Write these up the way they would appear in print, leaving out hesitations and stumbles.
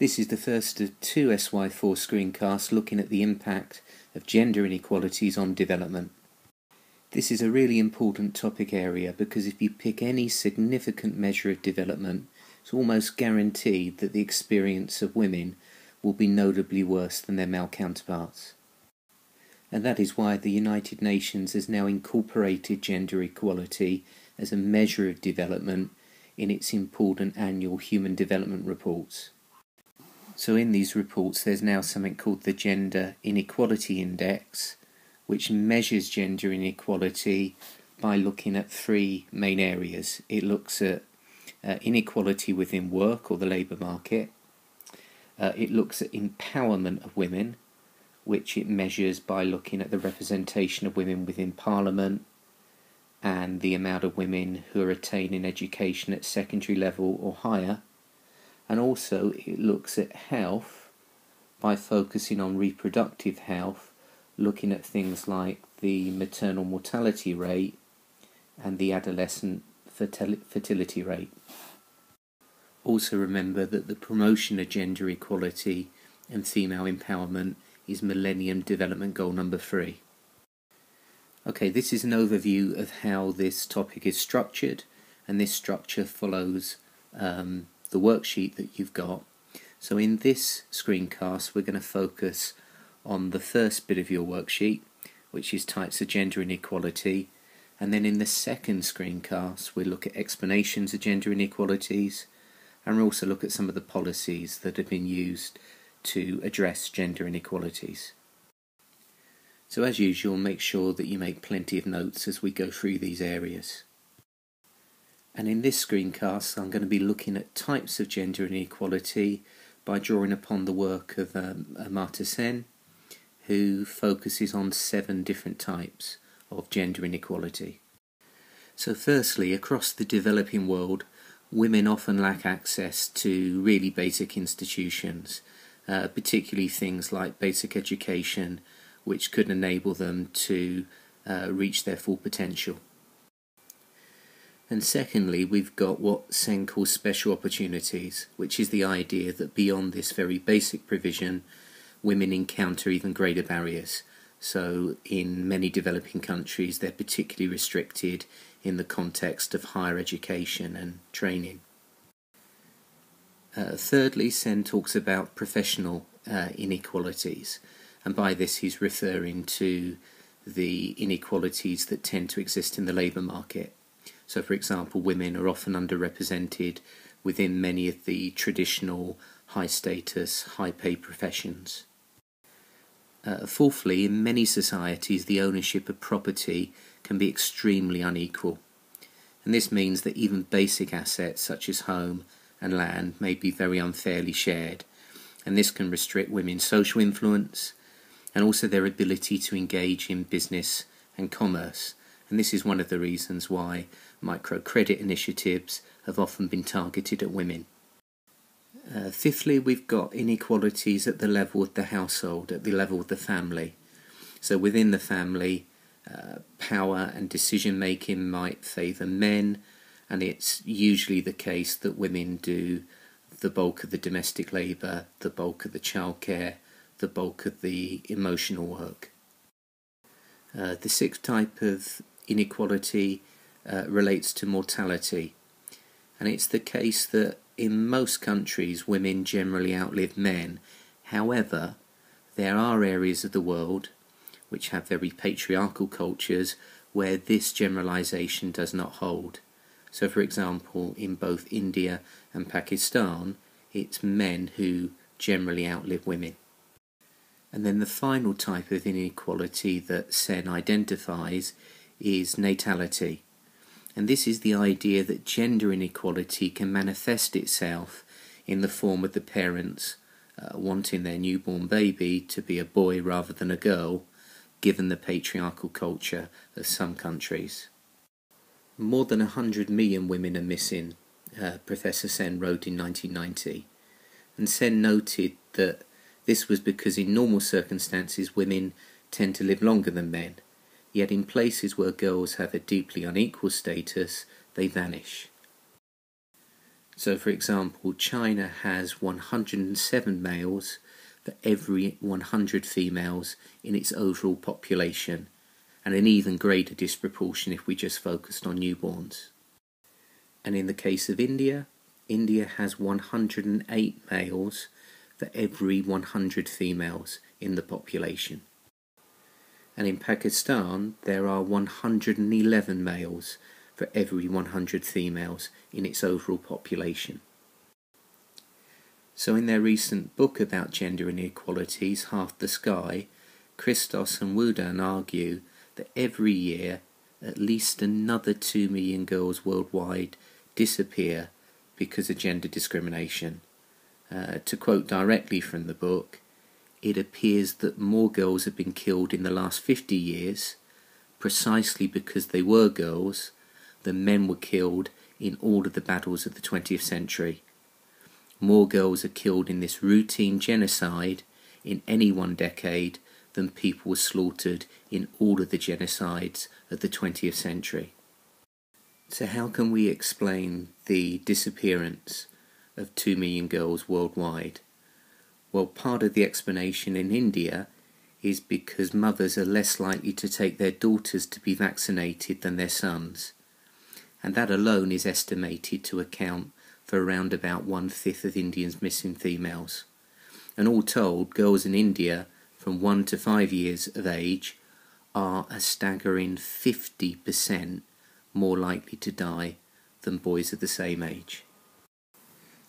This is the first of two SY4 screencasts looking at the impact of gender inequalities on development. This is a really important topic area because if you pick any significant measure of development, it's almost guaranteed that the experience of women will be notably worse than their male counterparts. And that is why the United Nations has now incorporated gender equality as a measure of development in its important annual human development reports. So in these reports there's now something called the Gender Inequality Index, which measures gender inequality by looking at three main areas. It looks at inequality within work or the labour market. It looks at empowerment of women, which it measures by looking at the representation of women within Parliament and the amount of women who are attaining education at secondary level or higher. And also it looks at health by focusing on reproductive health, looking at things like the maternal mortality rate and the adolescent fertility rate. Also remember that the promotion of gender equality and female empowerment is Millennium Development Goal number 3. Okay, this is an overview of how this topic is structured, and this structure follows the worksheet that you've got. So in this screencast we're going to focus on the first bit of your worksheet, which is types of gender inequality, and then in the second screencast we'll look at explanations of gender inequalities, and we'll also look at some of the policies that have been used to address gender inequalities. So as usual, make sure that you make plenty of notes as we go through these areas. And in this screencast I'm going to be looking at types of gender inequality by drawing upon the work of Amartya Sen, who focuses on 7 different types of gender inequality. So firstly, across the developing world, women often lack access to really basic institutions, particularly things like basic education, which could enable them to reach their full potential. And secondly, we've got what Sen calls special opportunities, which is the idea that beyond this very basic provision, women encounter even greater barriers. So in many developing countries, they're particularly restricted in the context of higher education and training. Thirdly, Sen talks about professional inequalities, and by this he's referring to the inequalities that tend to exist in the labour market. So for example, women are often underrepresented within many of the traditional high status, high paid professions. Fourthly, in many societies the ownership of property can be extremely unequal, and this means that even basic assets such as home and land may be very unfairly shared, and this can restrict women's social influence and also their ability to engage in business and commerce. And this is one of the reasons why microcredit initiatives have often been targeted at women. Fifthly, we've got inequalities at the level of the household, at the level of the family. So within the family, power and decision making might favour men, and it's usually the case that women do the bulk of the domestic labour, the bulk of the childcare, the bulk of the emotional work. The sixth type of inequality relates to mortality, and it's the case that in most countries women generally outlive men. However, there are areas of the world which have very patriarchal cultures where this generalisation does not hold. So for example, in both India and Pakistan, it's men who generally outlive women. And then the final type of inequality that Sen identifies is natality. And this is the idea that gender inequality can manifest itself in the form of the parents wanting their newborn baby to be a boy rather than a girl, given the patriarchal culture of some countries. More than 100 million women are missing, Professor Sen wrote in 1990. And Sen noted that this was because in normal circumstances women tend to live longer than men, yet in places where girls have a deeply unequal status, they vanish. So for example, China has 107 males for every 100 females in its overall population, and an even greater disproportion if we just focused on newborns. And in the case of India, India has 108 males for every 100 females in the population. And in Pakistan, there are 111 males for every 100 females in its overall population. So in their recent book about gender inequalities, Half the Sky, Christos and Woodan argue that every year at least another 2 million girls worldwide disappear because of gender discrimination. To quote directly from the book, it appears that more girls have been killed in the last 50 years, precisely because they were girls, than men were killed in all of the battles of the 20th century. More girls are killed in this routine genocide in any one decade than people were slaughtered in all of the genocides of the 20th century. So how can we explain the disappearance of 2 million girls worldwide? Well, part of the explanation in India is because mothers are less likely to take their daughters to be vaccinated than their sons. And that alone is estimated to account for around about 1/5 of Indians' missing females. And all told, girls in India from 1 to 5 years of age are a staggering 50% more likely to die than boys of the same age.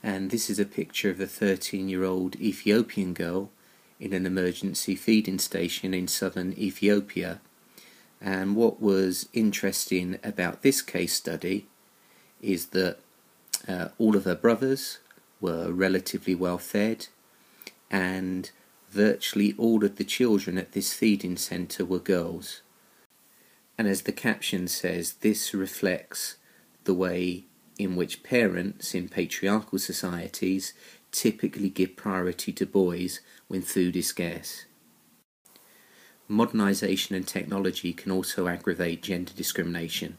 And this is a picture of a 13-year-old Ethiopian girl in an emergency feeding station in southern Ethiopia. And what was interesting about this case study is that all of her brothers were relatively well fed, and virtually all of the children at this feeding centre were girls. And as the caption says, this reflects the way in which parents in patriarchal societies typically give priority to boys when food is scarce. Modernisation and technology can also aggravate gender discrimination.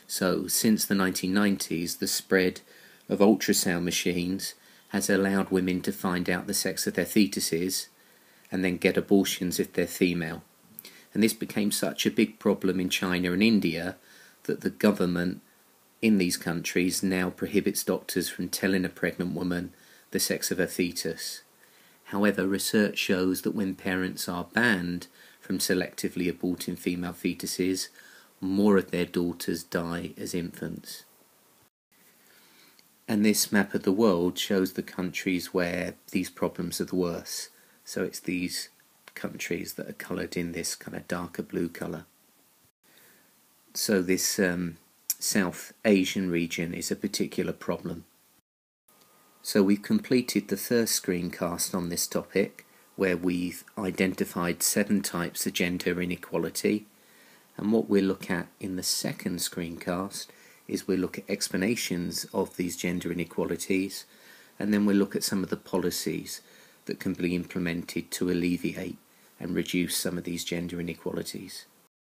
So since the 1990s, the spread of ultrasound machines has allowed women to find out the sex of their fetuses and then get abortions if they're female. And this became such a big problem in China and India that the government in these countries now prohibits doctors from telling a pregnant woman the sex of her fetus. However, research shows that when parents are banned from selectively aborting female fetuses, more of their daughters die as infants. And this map of the world shows the countries where these problems are the worst. So it's these countries that are coloured in this kind of darker blue colour. So this South Asian region is a particular problem. So we've completed the first screencast on this topic, where we've identified 7 types of gender inequality, and what we'll look at in the second screencast is we'll look at explanations of these gender inequalities, and then we'll look at some of the policies that can be implemented to alleviate and reduce some of these gender inequalities.